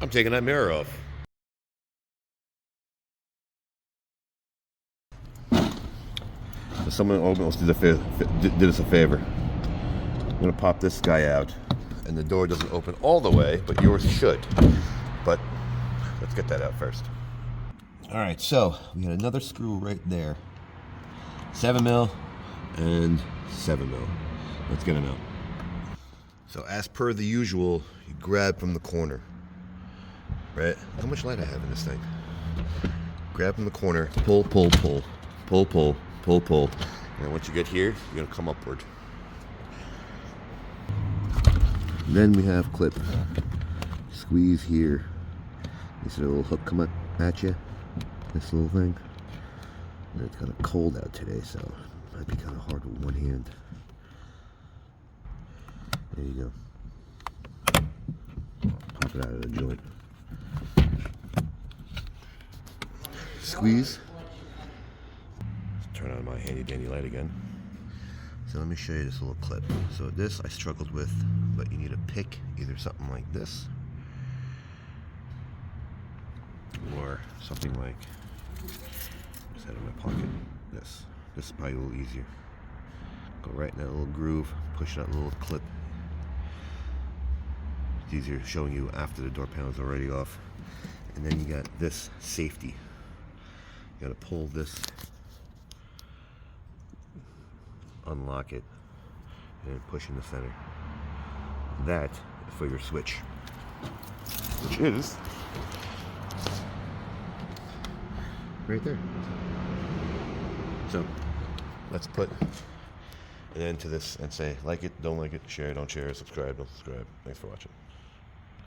I'm taking that mirror off. So someone almost did us a favor. I'm gonna pop this guy out, and the door doesn't open all the way, but yours should. But let's get that out first. All right, so we had another screw right there. 7 mil and 7 mil. Let's get them out. So as per the usual, you grab from the corner, right? How much light I have in this thing? Grab from the corner, pull, pull, pull, pull, pull, pull, pull. And once you get here, you're gonna come upward. Then we have clip. Squeeze here. You see the little hook come up at you? This little thing. And it's kind of cold out today, so it might be kind of hard with one hand. There you go. Pop it out of the joint. Squeeze. Let's turn on my handy dandy light again. So let me show you this little clip. So this I struggled with, but you need a pick, either something like this, or something like, just had it in my pocket, this. This is probably a little easier. Go right in that little groove, push that little clip. It's easier showing you after the door panel is already off. And then you got this safety. You gotta pull this, unlock it, and push in the center. That is for your switch, which is right there. So let's put an end to this and say, like it, don't like it, share, don't share, subscribe, don't subscribe. Thanks for watching.